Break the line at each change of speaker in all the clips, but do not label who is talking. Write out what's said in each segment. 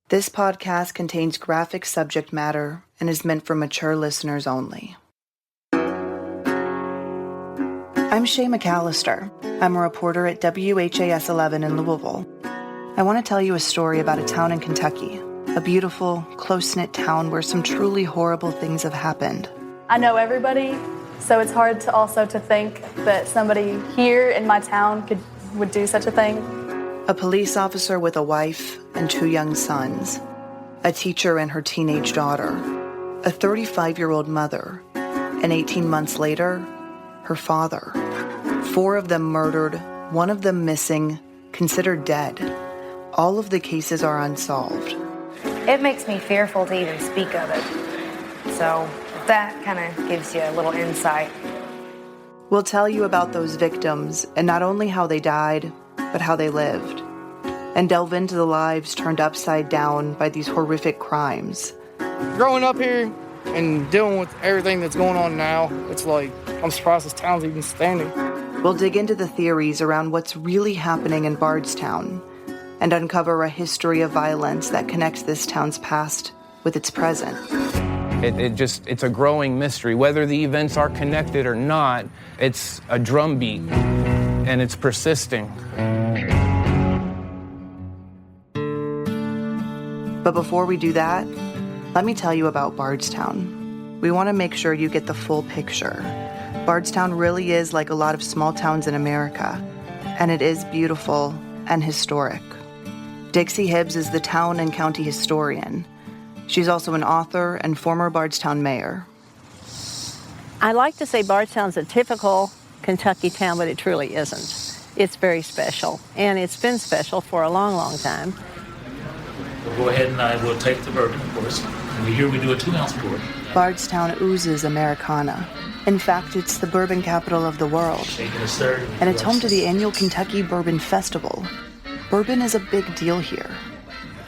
This podcast contains graphic subject matter and is meant for mature listeners only. I'm Shay McAllister. I'm a reporter at WHAS 11 in Louisville. I want to tell you a story about a town in Kentucky, a beautiful, close-knit town where some truly horrible things have happened.
I know everybody, so it's hard to think that somebody here in my town would do such a thing.
A police officer with a wife and 2 young sons, a teacher and her teenage daughter, a 35-year-old mother, and 18 months later, her father. 4 of them murdered, 1 of them missing, considered dead. All of the cases are unsolved.
It makes me fearful to even speak of it. So that kind of gives you a little insight.
We'll tell you about those victims and not only how they died, but how they lived, and delve into the lives turned upside down by these horrific crimes.
Growing up here and dealing with everything that's going on now, it's like, I'm surprised this town's even standing.
We'll dig into the theories around what's really happening in Bardstown and uncover a history of violence that connects this town's past with its present.
It's a growing mystery. Whether the events are connected or not, it's a drumbeat, and it's persisting.
But before we do that, let me tell you about Bardstown. We want to make sure you get the full picture. Bardstown really is like a lot of small towns in America, and it is beautiful and historic. Dixie Hibbs is the town and county historian. She's also an author and former Bardstown mayor.
I like to say Bardstown's a typical Kentucky town, but it truly isn't. It's very special, and it's been special for a long, long time.
We'll go ahead and I will take the bourbon, of course. And here we do a 2-ounce pour.
Bardstown oozes Americana. In fact, it's the bourbon capital of the world.
Shaken and stirred.
And it's home to the annual Kentucky Bourbon Festival. Bourbon is a big deal here.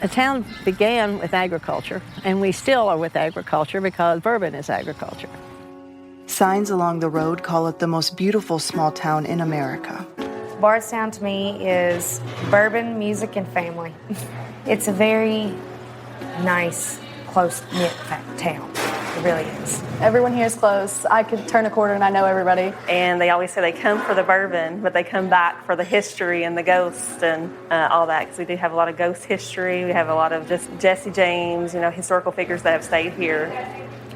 The town began with agriculture, and we still are with agriculture because bourbon is agriculture.
Signs along the road call it the most beautiful small town in America.
Bardstown to me is bourbon, music, and family. It's a very nice, close-knit town. It really is.
Everyone here is close. I could turn a corner and I know everybody.
And they always say they come for the bourbon, but they come back for the history and the ghosts and all that, because we do have a lot of ghost history. We have a lot of just Jesse James, historical figures that have stayed here.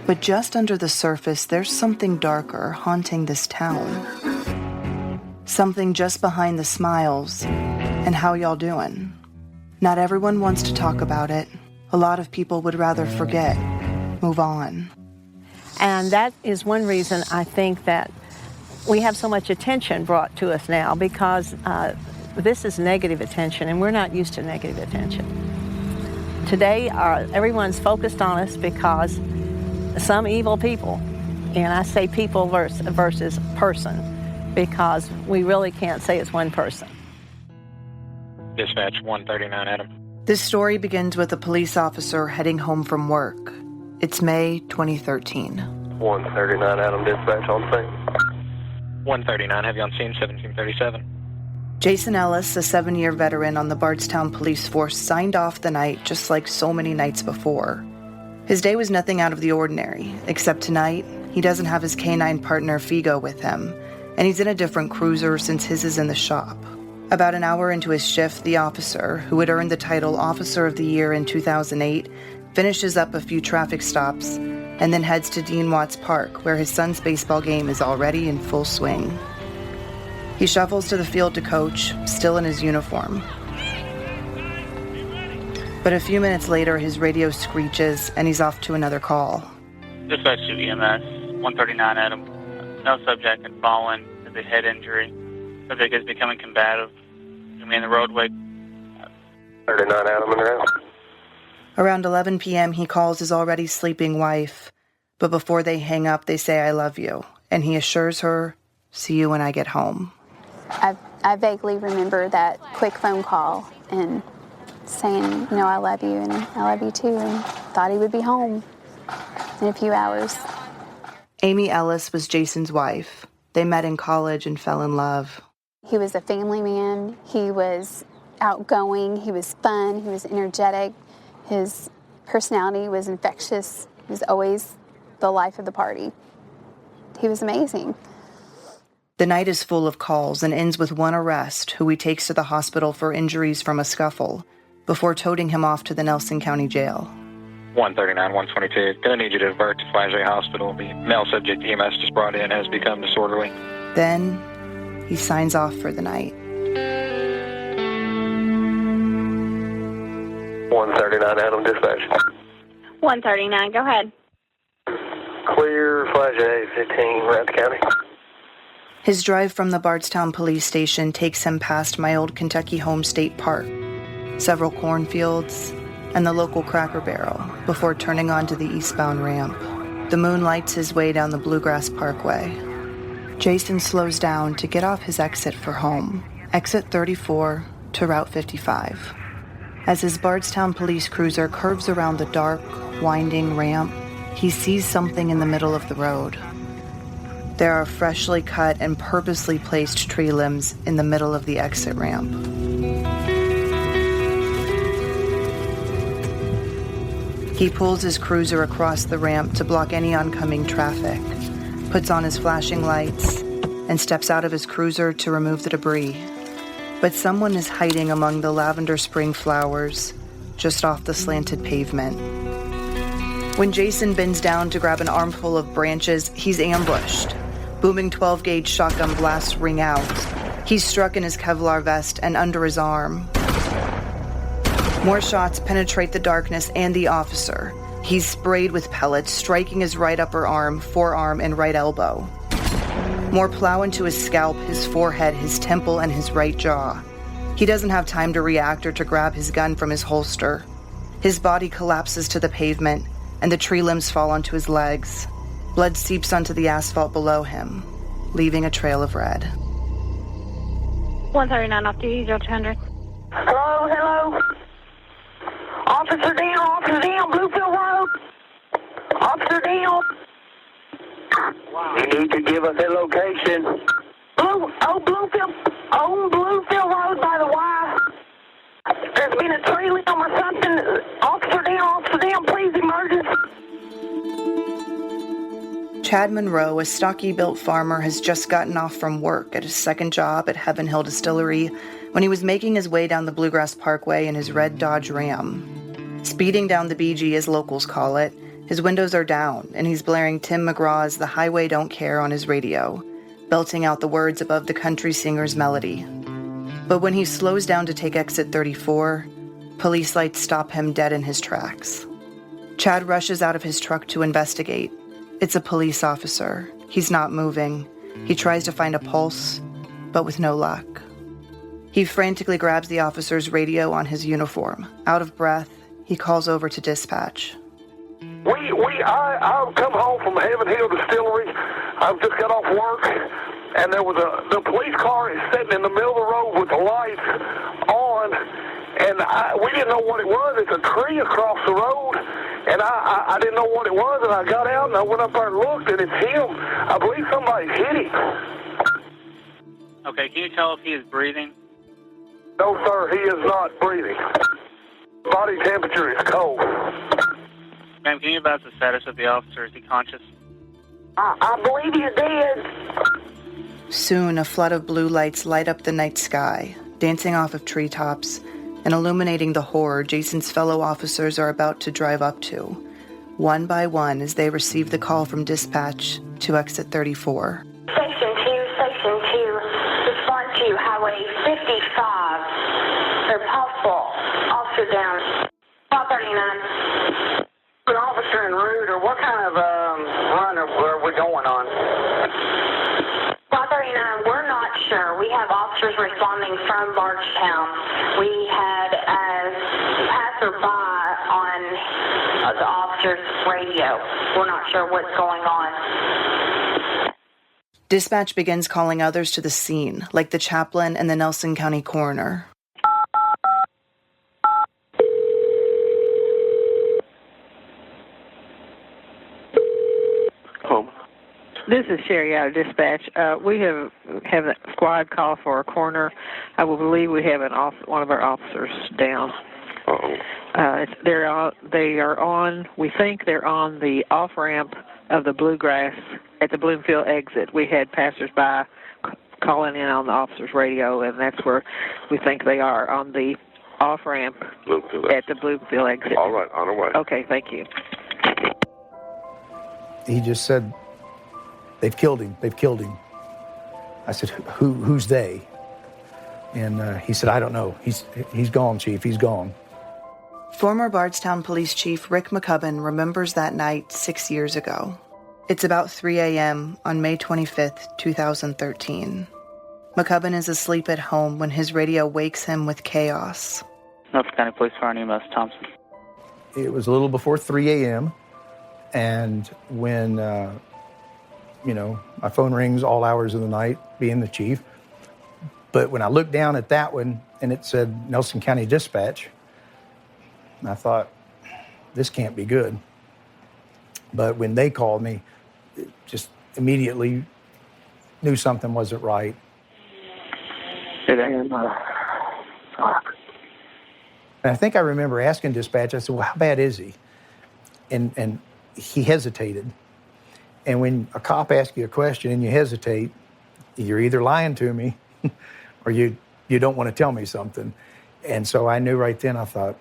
But just under the surface, there's something darker haunting this town. Something just behind the smiles. And how y'all doing? Not everyone wants to talk about it. A lot of people would rather forget, move on.
And that is one reason I think that we have so much attention brought to us now, because this is negative attention, and we're not used to negative attention. Today, everyone's focused on us because some evil people, and I say people versus person, because we really can't say it's one person.
Dispatch 139, Adam.
This story begins with a police officer heading home from work. It's May 2013.
139, Adam, dispatch on scene.
139, have you on scene, 1737.
Jason Ellis, a 7-year veteran on the Bardstown police force, signed off the night just like so many nights before. His day was nothing out of the ordinary, except tonight, he doesn't have his canine partner Figo with him, and he's in a different cruiser since his is in the shop. About an hour into his shift, the officer, who had earned the title Officer of the Year in 2008, finishes up a few traffic stops and then heads to Dean Watts Park, where his son's baseball game is already in full swing. He shuffles to the field to coach, still in his uniform. But a few minutes later, his radio screeches and he's off to another call.
Dispatch to EMS, 139, Adam. No subject had fallen with a head injury. Subject is becoming combative. You mean the roadway?
39, Adam, in the house.
Around 11 p.m., he calls his already sleeping wife. But before they hang up, they say, "I love you." And he assures her, "See you when I get home."
I vaguely remember that quick phone call and saying, I love you, and I love you too, and thought he would be home in a few hours.
Amy Ellis was Jason's wife. They met in college and fell in love.
He was a family man. He was outgoing. He was fun. He was energetic. His personality was infectious. He was always the life of the party. He was amazing.
The night is full of calls and ends with one arrest who he takes to the hospital for injuries from a scuffle before toting him off to the Nelson County Jail.
139, 122. Gonna need you to divert to Flagey Hospital. The male subject EMS just brought in has become disorderly.
Then he signs off for the night.
139 Adam dispatch.
139, go ahead.
Clear, Flagey 15, Ramsey County.
His drive from the Bardstown police station takes him past my old Kentucky home state park, several cornfields, and the local Cracker Barrel before turning onto the eastbound ramp. The moon lights his way down the Bluegrass Parkway. Jason slows down to get off his exit for home, exit 34 to Route 55. As his Bardstown police cruiser curves around the dark, winding ramp, he sees something in the middle of the road. There are freshly cut and purposely placed tree limbs in the middle of the exit ramp. He pulls his cruiser across the ramp to block any oncoming traffic, puts on his flashing lights, and steps out of his cruiser to remove the debris. But someone is hiding among the lavender spring flowers just off the slanted pavement. When Jason bends down to grab an armful of branches, he's ambushed. Booming 12-gauge shotgun blasts ring out. He's struck in his Kevlar vest and under his arm. More shots penetrate the darkness and the officer. He's sprayed with pellets, striking his right upper arm, forearm, and right elbow. More plow into his scalp, his forehead, his temple, and his right jaw. He doesn't have time to react or to grab his gun from his holster. His body collapses to the pavement, and the tree limbs fall onto his legs. Blood seeps onto the asphalt below him, leaving a trail of red.
139 off duty, 0200.
Hello, hello. Officer down, Bluefield Road. Officer down.
You need to give us a location.
Bluefield Road by the Y. There's been a tree limb or something. Officer down, please emergency.
Chad Monroe, a stocky-built farmer, has just gotten off from work at his second job at Heaven Hill Distillery when he was making his way down the Bluegrass Parkway in his red Dodge Ram. Speeding down the BG, as locals call it, his windows are down, and he's blaring Tim McGraw's The Highway Don't Care on his radio, belting out the words above the country singer's melody. But when he slows down to take exit 34, police lights stop him dead in his tracks. Chad rushes out of his truck to investigate. It's a police officer. He's not moving. He tries to find a pulse, but with no luck. He frantically grabs the officer's radio on his uniform. Out of breath, he calls over to dispatch.
I've come home from Heaven Hill Distillery. I've just got off work, and there was the police car is sitting in the middle of the road with the lights on, and we didn't know what it was. It's a tree across the road, and I didn't know what it was, and I got out and I went up there and looked, and it's him. I believe somebody hit him.
Okay, can you tell if he is breathing?
No, sir, he is not breathing. Body temperature is cold.
Ma'am, can you advise the status of the officer? Is he conscious?
I believe he's dead.
Soon, a flood of blue lights light up the night sky, dancing off of treetops and illuminating the horror Jason's fellow officers are about to drive up to, one by one as they receive the call from dispatch to exit 34.
Section 2, respond to Highway 55. They're possible. Officer down. 539.
An officer en route, or what kind of run are we going on?
539, we're not sure. We have officers responding from Bardstown. We had a passerby on the officer's radio. We're not sure what's going on.
Dispatch begins calling others to the scene, like the chaplain and the Nelson County coroner.
This is Sherry out of dispatch. We have a squad call for a coroner. I will believe we have one of our officers down. They are on. We think they're on the off ramp of the Bluegrass at the Bloomfield exit. We had passersby calling in on the officer's radio, and that's where we think they are, on the off ramp at the Bloomfield exit.
All right, on our way.
Okay, thank you.
He just said, "They've killed him. They've killed him." I said, "Who's they?" And he said, "I don't know. He's gone, Chief. He's gone."
Former Bardstown Police Chief Rick McCubbin remembers that night 6 years ago. It's about 3 a.m. on May 25th, 2013. McCubbin is asleep at home when his radio wakes him with chaos.
Norfolk County Police Fire and EMS, Thompson.
It was a little before 3 a.m. And when, my phone rings all hours of the night, being the chief. But when I looked down at that one and it said Nelson County Dispatch, I thought, this can't be good. But when they called me, just immediately knew something wasn't right.
And,
And I think I remember asking dispatch, I said, well, how bad is he? And he hesitated. And when a cop asks you a question and you hesitate, you're either lying to me or you don't want to tell me something. And so I knew right then, I thought,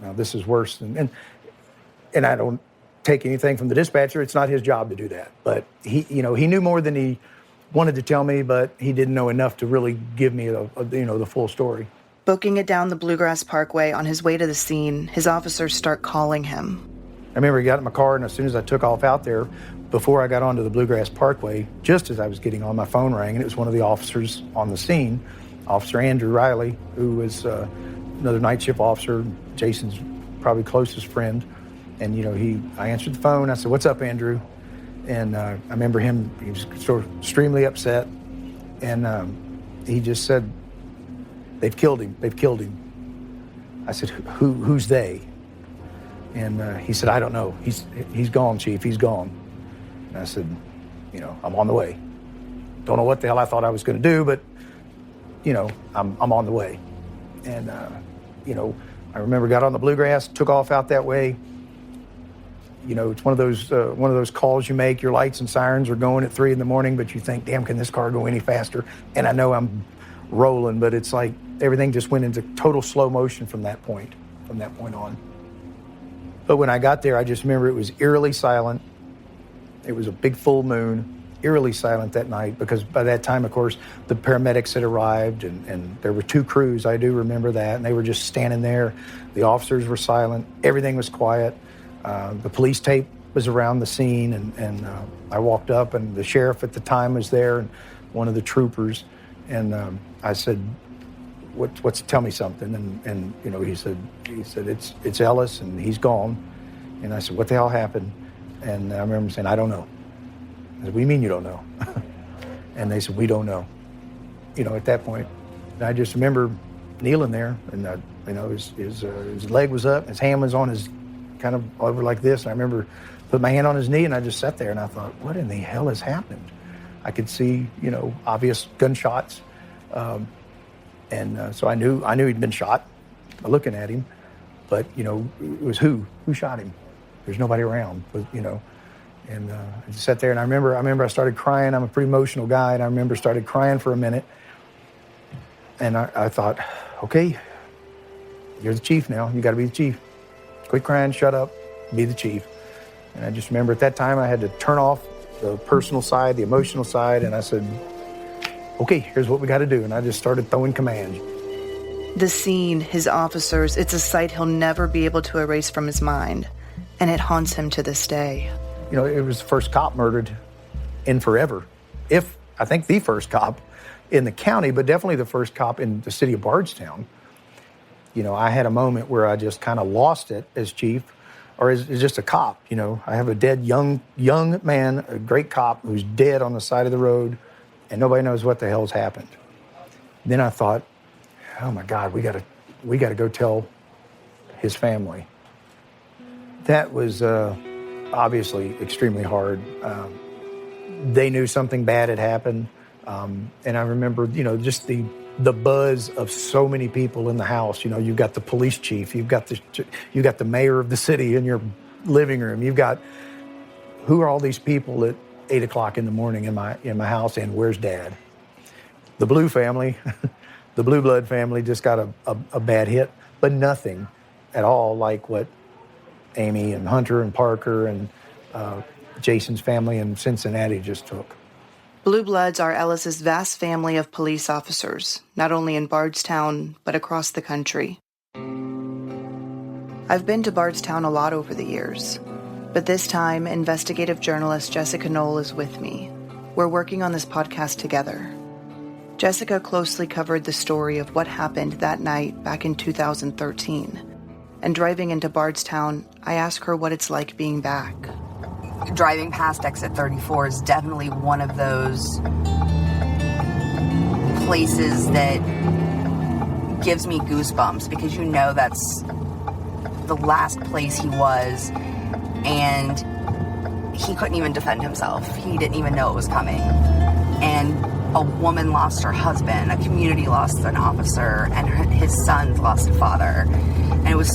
no, this is worse. And I don't take anything from the dispatcher. It's not his job to do that. But he knew more than he wanted to tell me, but he didn't know enough to really give me the full story.
Booking it down the Bluegrass Parkway on his way to the scene, his officers start calling him.
I remember he got in my car, and as soon as I took off out there, before I got onto the Bluegrass Parkway, just as I was getting on, my phone rang, and it was one of the officers on the scene, Officer Andrew Riley, who was another night shift officer, Jason's probably closest friend. And, I answered the phone. I said, "What's up, Andrew?" And I remember he was sort of extremely upset. And he just said, "They've killed him. They've killed him." I said, "Who's they?" And he said, "I don't know. He's gone, Chief. He's gone." And I said, "I'm on the way. Don't know what the hell I thought I was going to do, but, I'm on the way." And, I remember got on the Bluegrass, took off out that way. It's one of those calls you make. Your lights and sirens are going at 3 a.m, but you think, damn, can this car go any faster? And I know I'm rolling, but it's like everything just went into total slow motion from that point on. But when I got there, I just remember it was eerily silent. It was a big full moon, eerily silent that night, because by that time, of course, the paramedics had arrived, and there were 2 crews. I do remember that, and they were just standing there. The officers were silent. Everything was quiet. The police tape was around the scene, and I walked up, and the sheriff at the time was there, and one of the troopers, and I said, "What's? Tell me something." And he said it's Ellis, and he's gone. And I said, "What the hell happened?" And I remember saying, "I don't know." I said, "What do you mean you don't know?" And they said, "We don't know." At that point, and I just remember kneeling there, and his leg was up, his hand was on his kind of over like this. And I remember put my hand on his knee, and I just sat there, and I thought, what in the hell has happened? I could see, obvious gunshots. So I knew he'd been shot by looking at him. But, it was who shot him? There's nobody around, And I just sat there, and I remember I started crying. I'm a pretty emotional guy, and I remember started crying for a minute. And I thought, okay, you're the chief now. You got to be the chief. Quit crying, shut up, be the chief. And I just remember at that time I had to turn off the personal side, the emotional side, and I said, okay, here's what we got to do. And I just started throwing commands.
The scene, his officers, it's a sight he'll never be able to erase from his mind, and it haunts him to this day.
It was the first cop murdered in forever. I think the first cop in the county, but definitely the first cop in the city of Bardstown. I had a moment where I just kind of lost it as chief, or as just a cop. I have a dead young man, a great cop who's dead on the side of the road, and nobody knows what the hell's happened. Then I thought, oh my God, we got to go tell his family. That was obviously extremely hard. They knew something bad had happened, and I remember, just the the buzz of so many people in the house. You know, you've got the police chief, you've got the mayor of the city in your living room. You've got, who are all these people at 8 o'clock in the morning in my house, and where's Dad? The Blue family, the Blue Blood family just got a bad hit, but nothing at all like what Amy and Hunter and Parker and Jason's family in Cincinnati just took.
Blue Bloods are Ellis's vast family of police officers, not only in Bardstown, but across the country. I've been to Bardstown a lot over the years, but this time, investigative journalist Jessica Knoll is with me. We're working on this podcast together. Jessica closely covered the story of what happened that night back in 2013. And driving into Bardstown, I ask her what it's like being back.
Driving past exit 34 is definitely one of those places that gives me goosebumps, because you know that's the last place he was, and he couldn't even defend himself. He didn't even know it was coming. And a woman lost her husband, a community lost an officer, and his sons lost a father. And it was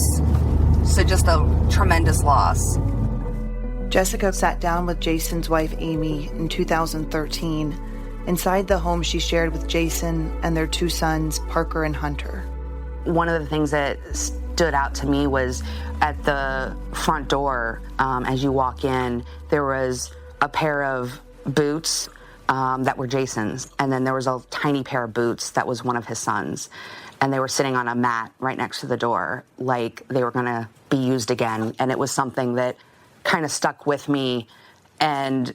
just a tremendous loss.
Jessica sat down with Jason's wife, Amy, in 2013, inside the home she shared with Jason and their two sons, Parker and Hunter.
One of the things that stood out to me was at the front door, as you walk in, there was a pair of boots that were Jason's, and then there was a tiny pair of boots that was one of his sons. And they were sitting on a mat right next to the door, like they were gonna be used again. And it was something that kind of stuck with me. And,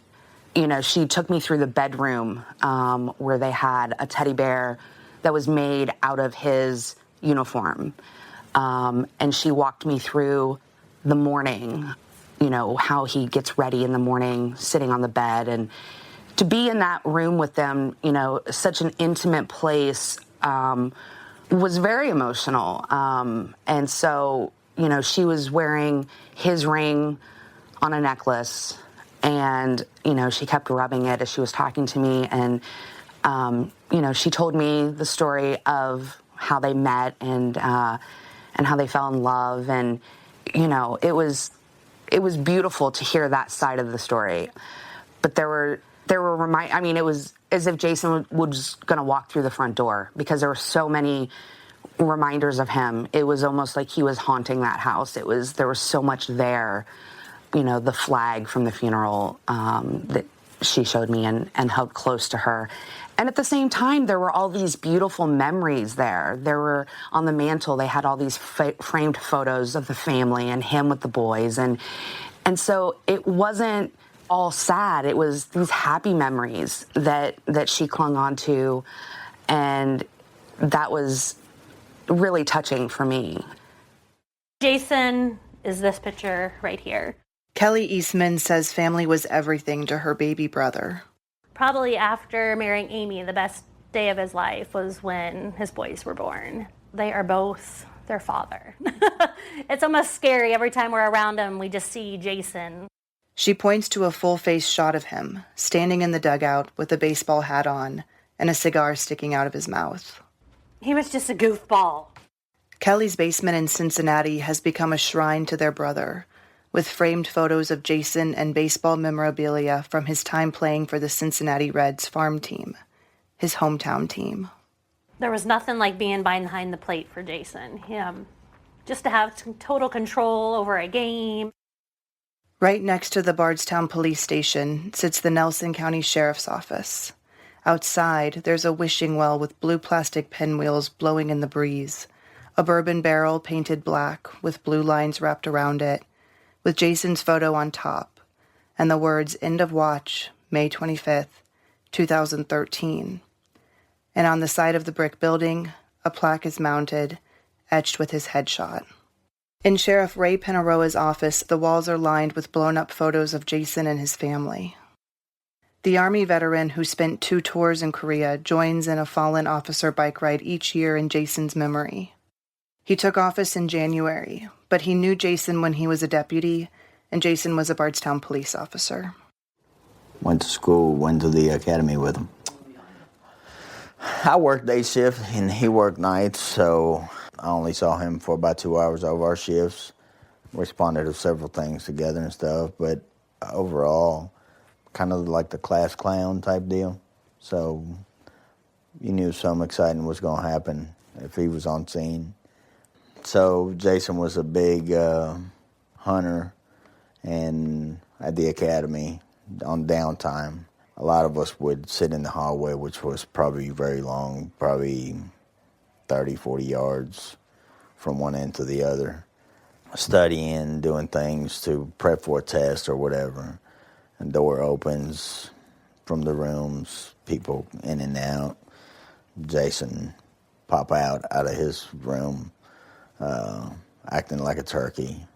you know, she took me through the bedroom where they had a teddy bear that was made out of his uniform. And she walked me through the morning, you know, how he gets ready in the morning, sitting on the bed. And to be in that room with them, you know, such an intimate place, was very emotional. And so, you know, she was wearing his ring on a necklace, and, you know, she kept rubbing it as she was talking to me. And, you know, she told me the story of how they met and how they fell in love. And, you know, it was beautiful to hear that side of the story. But there were it was as if Jason was going to walk through the front door, because there were so many reminders of him. It was almost like he was haunting that house. There was so much there. You know, the flag from the funeral that she showed me and held close to her. And at the same time, there were all these beautiful memories there. There were, on the mantle, they had all these framed photos of the family and him with the boys. And so it wasn't all sad. It was these happy memories that she clung on to. And that was really touching for me.
Jason is this picture right here.
Kelly Eastman says family was everything to her baby brother.
Probably after marrying Amy, the best day of his life was when his boys were born. They are both their father. It's almost scary. Every time we're around him, we just see Jason.
She points to a full-face shot of him, standing in the dugout with a baseball hat on and a cigar sticking out of his mouth.
He was just a goofball.
Kelly's basement in Cincinnati has become a shrine to their brother, with framed photos of Jason and baseball memorabilia from his time playing for the Cincinnati Reds farm team, his hometown team.
There was nothing like being behind the plate for Jason. Just to have total control over a game.
Right next to the Bardstown police station sits the Nelson County Sheriff's Office. Outside, there's a wishing well with blue plastic pinwheels blowing in the breeze, a bourbon barrel painted black with blue lines wrapped around it, with Jason's photo on top, and the words "End of Watch, May 25th, 2013. And on the side of the brick building, a plaque is mounted, etched with his headshot. In Sheriff Ray Penaroa's office, the walls are lined with blown-up photos of Jason and his family. The Army veteran who spent 2 tours in Korea joins in a fallen officer bike ride each year in Jason's memory. He took office in January, but he knew Jason when he was a deputy, and Jason was a Bardstown police officer.
Went to school, went to the academy with him. I worked day shift and he worked nights, so I only saw him for about 2 hours of our shifts. Responded to several things together and stuff, but overall, kind of like the class clown type deal. So you knew something exciting was going to happen if he was on scene. So Jason was a big hunter, and at the academy on downtime, a lot of us would sit in the hallway, which was probably very long, probably 30, 40 yards from one end to the other, studying, doing things to prep for a test or whatever. And door opens from the rooms, people in and out. Jason pop out of his room, acting like a turkey.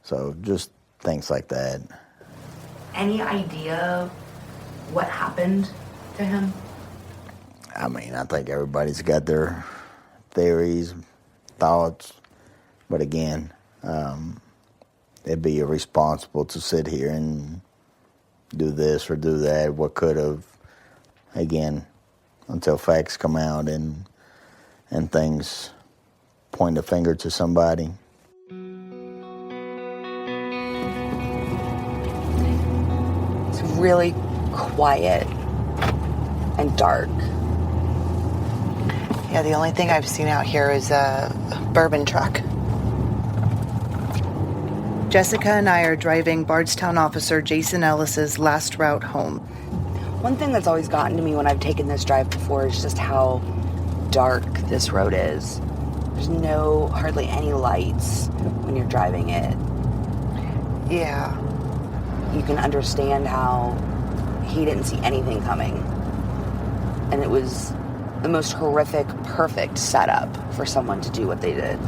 So just things like that.
Any idea what happened to him?
I mean, I think everybody's got their theories, thoughts, but again, it'd be irresponsible to sit here and do this or do that, what could have, again, until facts come out and things point a finger to somebody.
It's really quiet and dark.
Yeah, the only thing I've seen out here is a bourbon truck. Jessica and I are driving Bardstown officer Jason Ellis's last route home.
One thing that's always gotten to me when I've taken this drive before is just how dark this road is. There's hardly any lights when you're driving it.
Yeah.
You can understand how he didn't see anything coming. And it was the most horrific, perfect setup for someone to do what they did.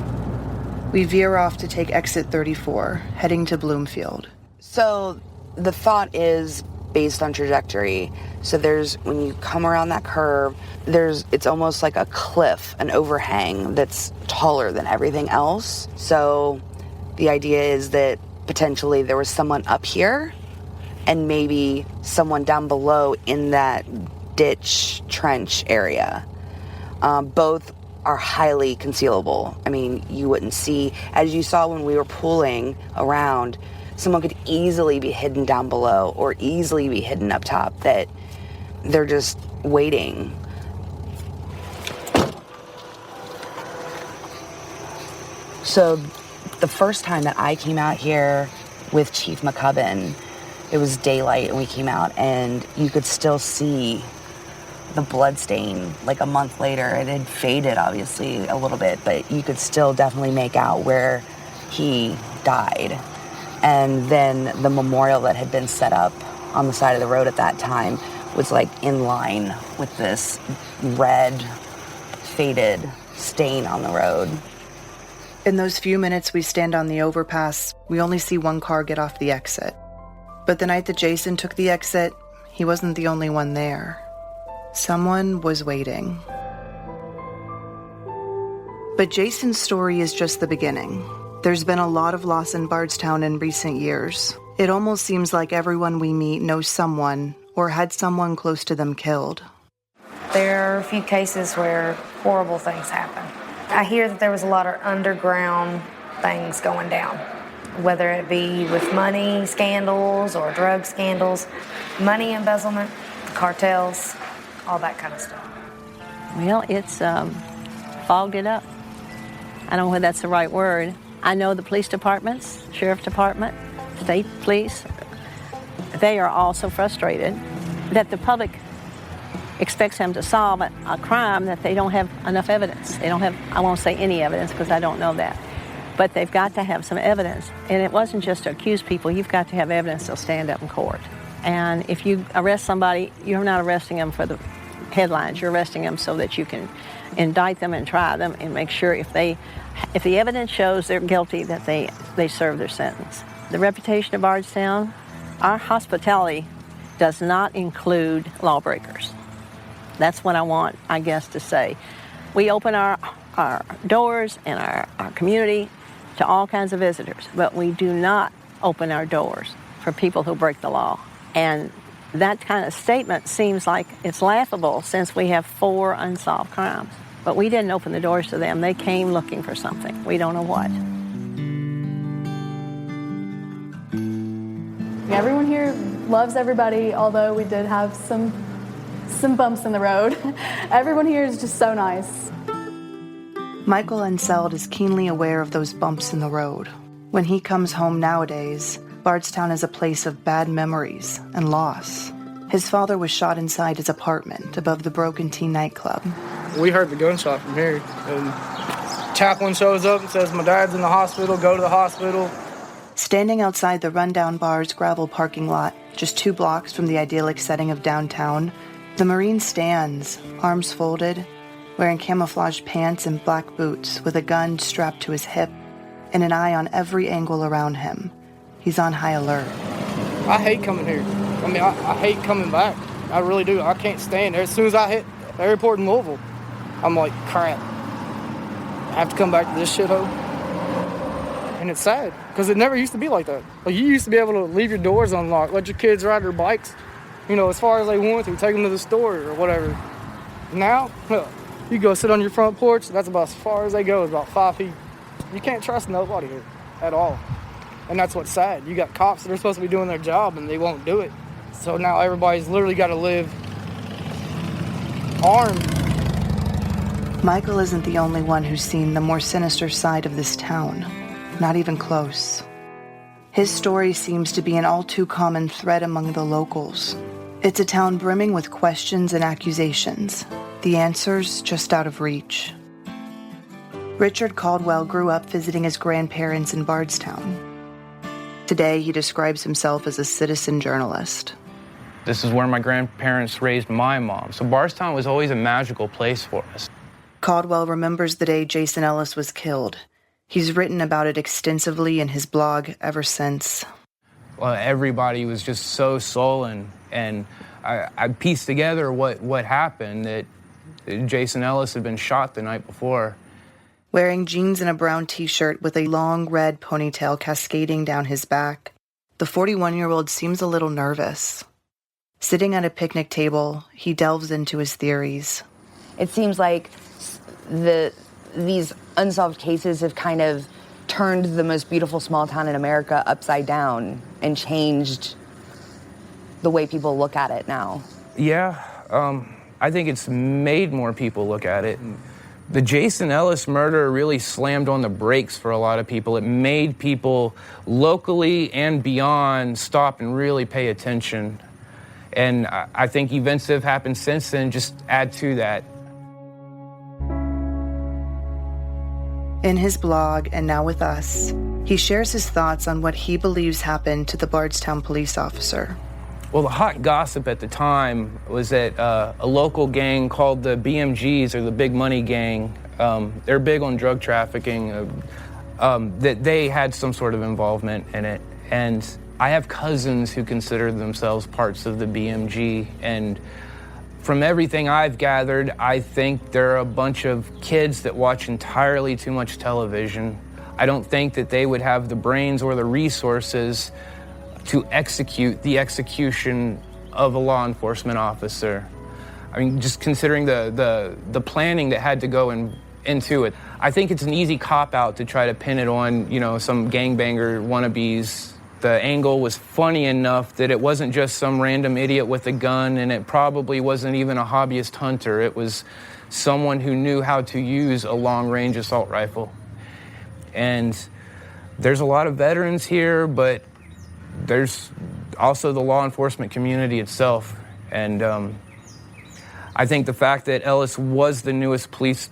We veer off to take exit 34, heading to Bloomfield.
So the thought is based on trajectory. So when you come around that curve, it's almost like a cliff, an overhang that's taller than everything else. So the idea is that potentially there was someone up here and maybe someone down below in that ditch trench area. Both are highly concealable. I mean, you wouldn't see, as you saw when we were pulling around, someone could easily be hidden down below or easily be hidden up top, that they're just waiting. So the first time that I came out here with Chief McCubbin, it was daylight and we came out and you could still see the blood stain. Like a month later, it had faded obviously a little bit, but you could still definitely make out where he died. And then the memorial that had been set up on the side of the road at that time was like in line with this red, faded stain on the road.
In those few minutes we stand on the overpass, we only see one car get off the exit. But the night that Jason took the exit, he wasn't the only one there. Someone was waiting. But Jason's story is just the beginning. There's been a lot of loss in Bardstown in recent years. It almost seems like everyone we meet knows someone or had someone close to them killed.
There are a few cases where horrible things happen. I hear that there was a lot of underground things going down, whether it be with money scandals or drug scandals, money embezzlement, cartels, all that kind of stuff.
Well, it's fogged it up. I don't know whether that's the right word. I know the police departments, sheriff department, state police, they are also frustrated that the public expects them to solve a crime that they don't have enough evidence. They don't have, I won't say any evidence because I don't know that, but they've got to have some evidence. And it wasn't just to accuse people, you've got to have evidence they'll stand up in court. And if you arrest somebody, you're not arresting them for the headlines, you're arresting them so that you can indict them and try them and make sure if the evidence shows they're guilty that they serve their sentence. The reputation of Bardstown, our hospitality does not include lawbreakers. That's what I want, I guess, to say. We open our doors and our community to all kinds of visitors, but we do not open our doors for people who break the law. And That kind of statement seems like it's laughable since we have 4 unsolved crimes. But we didn't open the doors to them. They came looking for something. We don't know what.
Everyone here loves everybody, although we did have some bumps in the road. Everyone here is just so nice.
Michael Unsolved is keenly aware of those bumps in the road. When he comes home nowadays, Bardstown is a place of bad memories and loss. His father was shot inside his apartment above the Broken Tea nightclub.
We heard the gunshot from here, and chaplain shows up and says, "My dad's in the hospital, go to the hospital."
Standing outside the rundown bar's gravel parking lot, just 2 blocks from the idyllic setting of downtown, the Marine stands, arms folded, wearing camouflage pants and black boots with a gun strapped to his hip and an eye on every angle around him. He's on high alert.
I hate coming here. I mean, I hate coming back. I really do. I can't stand there. As soon as I hit the airport in Louisville, I'm like, crap. I have to come back to this shithole. And it's sad, because it never used to be like that. Like, you used to be able to leave your doors unlocked, let your kids ride their bikes, as far as they want to, take them to the store or whatever. Now, you go sit on your front porch, that's about as far as they go, is about 5 feet. You can't trust nobody here at all. And that's what's sad. You got cops that are supposed to be doing their job and they won't do it. So now everybody's literally got to live armed.
Michael isn't the only one who's seen the more sinister side of this town. Not even close. His story seems to be an all too common thread among the locals. It's a town brimming with questions and accusations, the answers just out of reach. Richard Caldwell grew up visiting his grandparents in Bardstown. Today, he describes himself as a citizen journalist.
This is where my grandparents raised my mom, so Bardstown was always a magical place for us.
Caldwell remembers the day Jason Ellis was killed. He's written about it extensively in his blog ever since.
Well, everybody was just so sullen, and I pieced together what happened, that Jason Ellis had been shot the night before.
Wearing jeans and a brown t-shirt with a long red ponytail cascading down his back, the 41-year-old seems a little nervous. Sitting at a picnic table, he delves into his theories.
It seems like these unsolved cases have kind of turned the most beautiful small town in America upside down and changed the way people look at it now.
Yeah, I think it's made more people look at it. The Jason Ellis murder really slammed on the brakes for a lot of people. It made people locally and beyond stop and really pay attention. And I think events that have happened since then just add to that.
In his blog, and now with us, he shares his thoughts on what he believes happened to the Bardstown police officer.
Well, the hot gossip at the time was that a local gang called the BMGs, or the Big Money Gang, they're big on drug trafficking, that they had some sort of involvement in it. And I have cousins who consider themselves parts of the BMG, and from everything I've gathered, I think they're a bunch of kids that watch entirely too much television. I don't think that they would have the brains or the resources to execute the execution of a law enforcement officer. I mean, just considering the planning that had to go into it. I think it's an easy cop-out to try to pin it on, some gangbanger wannabes. The angle was funny enough that it wasn't just some random idiot with a gun, and it probably wasn't even a hobbyist hunter. It was someone who knew how to use a long-range assault rifle. And there's a lot of veterans here, but there's also the law enforcement community itself. And I think the fact that Ellis was the newest police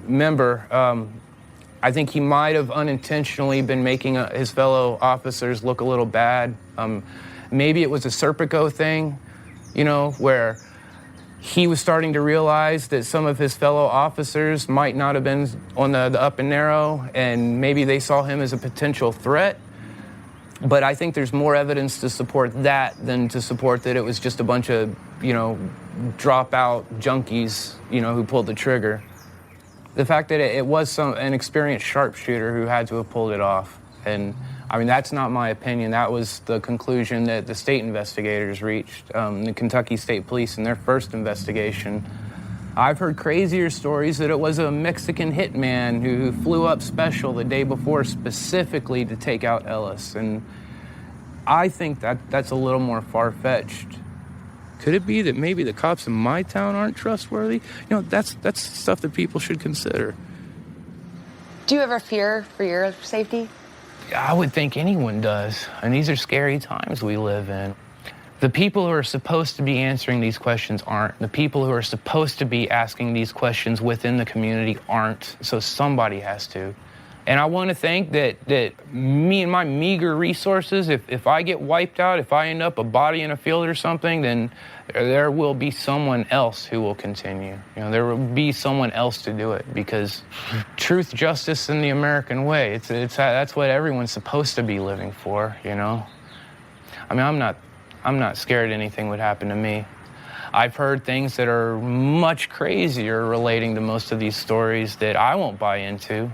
member, I think he might have unintentionally been making his fellow officers look a little bad. Maybe it was a Serpico thing, where he was starting to realize that some of his fellow officers might not have been on the up and narrow, and maybe they saw him as a potential threat. But I think there's more evidence to support that than to support that it was just a bunch of, dropout junkies, who pulled the trigger. The fact that it was an experienced sharpshooter who had to have pulled it off. And I mean, that's not my opinion. That was the conclusion that the state investigators reached, the Kentucky State Police in their first investigation. I've heard crazier stories that it was a Mexican hitman who flew up special the day before specifically to take out Ellis. And I think that's a little more far-fetched. Could it be that maybe the cops in my town aren't trustworthy? You know, that's stuff that people should consider.
Do you ever fear for your safety?
I would think anyone does. And these are scary times we live in. The people who are supposed to be answering these questions aren't. The people who are supposed to be asking these questions within the community aren't. So somebody has to. And I want to think that me and my meager resources, if I get wiped out, if I end up a body in a field or something, then there will be someone else who will continue. You know, there will be someone else to do it, because truth, justice, and the American way, that's what everyone's supposed to be living for, you know? I mean, I'm not scared anything would happen to me. I've heard things that are much crazier relating to most of these stories that I won't buy into.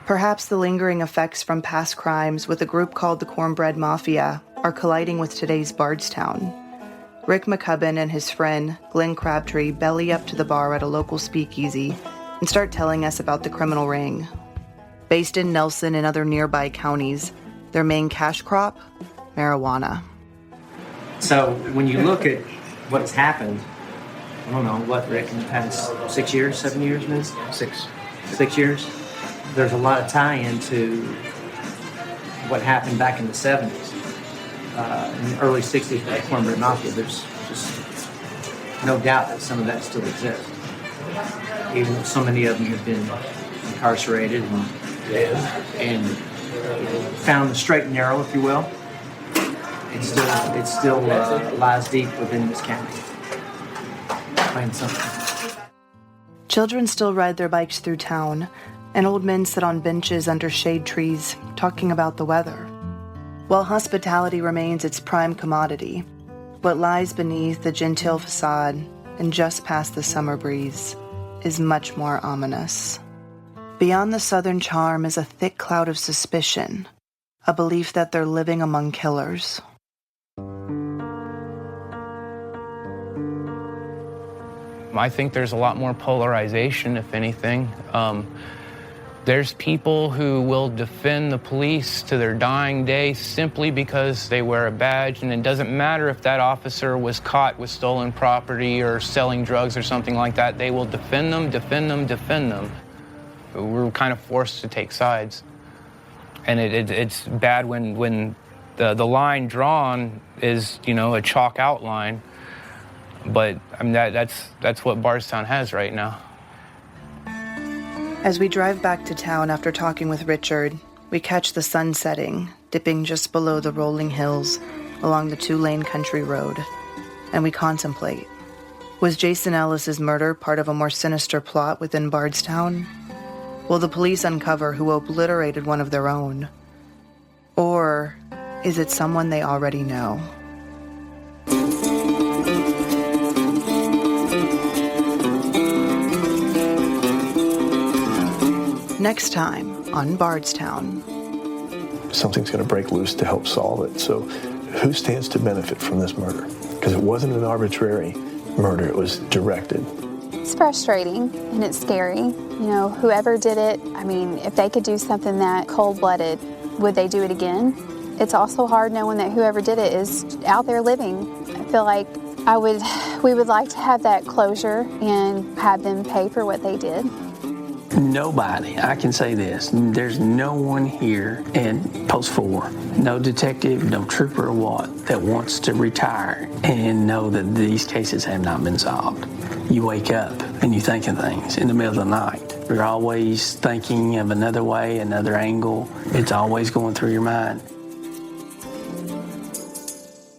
Perhaps the lingering effects from past crimes with a group called the Cornbread Mafia are colliding with today's Bardstown. Rick McCubbin and his friend, Glenn Crabtree, belly up to the bar at a local speakeasy and start telling us about the criminal ring. Based in Nelson and other nearby counties, their main cash crop, marijuana.
So when you look at what has happened, I don't know, what, Rick, in the past 6 years, 7 years, man? 6 years? There's a lot of tie-in to what happened back in the 70s. In the early 60s with the Cornbread Mafia, there's just no doubt that some of that still exists. Even though so many of them have been incarcerated and found the straight and narrow, if you will, it still lies deep within this county. Plain simple.
Children still ride their bikes through town, and old men sit on benches under shade trees, talking about the weather. While hospitality remains its prime commodity, what lies beneath the genteel facade and just past the summer breeze is much more ominous. Beyond the southern charm is a thick cloud of suspicion, a belief that they're living among killers.
I think there's a lot more polarization, if anything. There's people who will defend the police to their dying day simply because they wear a badge, and it doesn't matter if that officer was caught with stolen property or selling drugs or something like that. They will defend them, defend them, defend them. We're kind of forced to take sides. And it's bad when the line drawn is, you know, a chalk outline. But I mean, that's what Bardstown has right now.
As we drive back to town after talking with Richard, we catch the sun setting, dipping just below the rolling hills along the 2-lane country road, and we contemplate. Was Jason Ellis's murder part of a more sinister plot within Bardstown? Will the police uncover who obliterated one of their own? Or is it someone they already know? Next time on Bardstown.
Something's going to break loose to help solve it. So who stands to benefit from this murder? Because it wasn't an arbitrary murder, it was directed.
It's frustrating and it's scary. You know, whoever did it, I mean, if they could do something that cold-blooded, would they do it again? It's also hard knowing that whoever did it is out there living. I feel like we would like to have that closure and have them pay for what they did.
Nobody, I can say this, there's no one here in Post 4, no detective, no trooper or what, that wants to retire and know that these cases have not been solved. You wake up and you think of things in the middle of the night. You're always thinking of another way, another angle. It's always going through your mind.